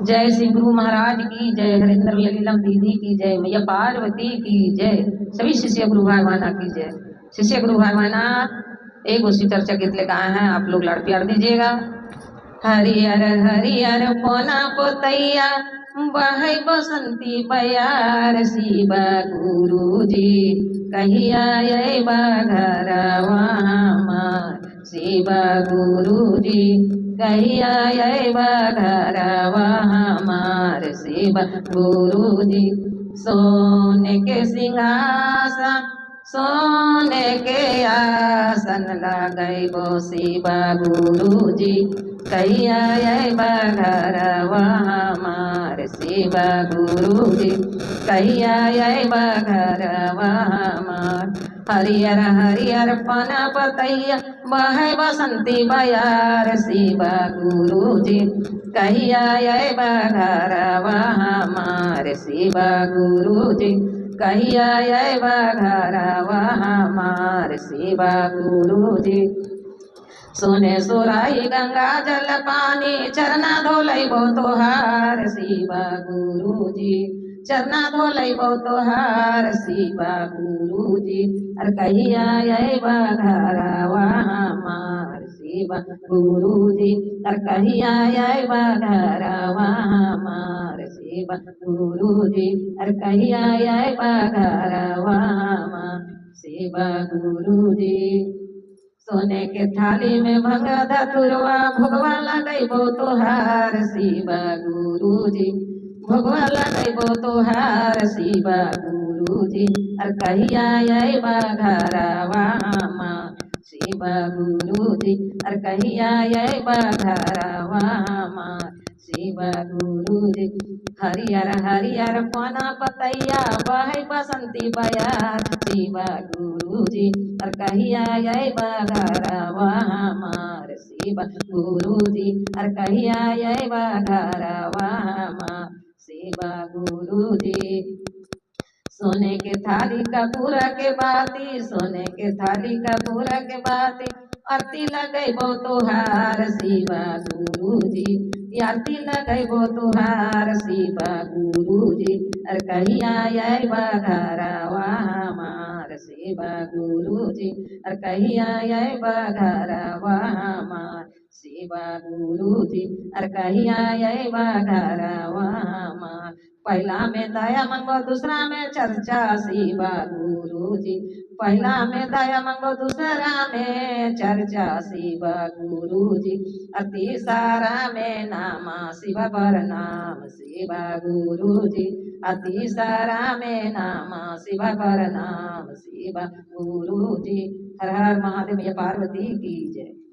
जय श्री गुरु महाराज की जय। हरिंद्र लीलम दीदी की जय। मैया पार्वती की जय। सभी शिष्य गुरु भाईवाना की जय। शिष्य गुरु भाईवाना एक उसी चर्चा गीत लेकर आए हैं, आप लोग लाड़ प्यार दीजिएगा। हरियर हरियर पोना पोतैया बहै बसंती बयार शिव गुरु जी कहिया अइबा घरवा हमार। शिव गुरु जी कहिया अइबा घरवा हमार। शिव गुरु जी सोने के सिंहासन सोने के आसन लगैबो शिव गुरु जी कहिया अइबा घरवा हमार। शिव गुरु जी कहिया अइबा घरवा हमार। हरियर हरियर पना पतैया बहै बसंती बयार शिव गुरु जी कहिया अइबा घरवा हमार। शिव गुरु जी कहिया अइबा घरवा हमार। शिव गुरु जी सोने सोराई गंगा जल पानी चरना धोलैबो तोहार। शिव गुरु जी चरना धोलैबो तोहार। शिव गुरु जी अर कहिया अइबा घरवा हमार। शिव गुरु जी अर कहिया अइबा घरवा हमार। शिव गुरु जी अर कहिया अइबा घरवा हमार। शिव गुरु जी सोने के थाली में भंगा धतुरवा भोगवा लगैबो तोहार। शिव गुरु जी भोगवा लगैबो तोहार। शिव गुरु जी अर कहिया अइबा घरवा हमार। शिव गुरु जी अर कहिया अइबा घरवा हमार। शिव गुरु जी हरियर हरियर पना पतैया बहै बसंती बयार। शिव गुरु जी अर कहिया अइबा घरवा हमार। शिव गुरु जी अर कहिया अइबा घरवा हमार। शिव गुरु जी सोने के थाली कपूर के बाती सोने के थाली कपूर के बाती आरती लगैबो तोहार। शिव गुरु जी आरती लगैबो तोहार। शिव गुरु जी अर कहिया अइबा घरवा हमार। शिव गुरु जी अर कहिया अइबा घरवा हमार। शिव गुरु जी अर कहिया अइबा घरवा हमार। पहला में दया मंगो दूसरा में चर्चा। शिव गुरु जी पहला में दया मंगो दूसरा में चर्चा। शिव गुरु जी तीसरा में नामा शिव प्रणाम। शिव गुरु जी तीसरा में नामा शिव प्रणाम। शिव गुरु जी हर हर महादेव। मैया पार्वती की जय।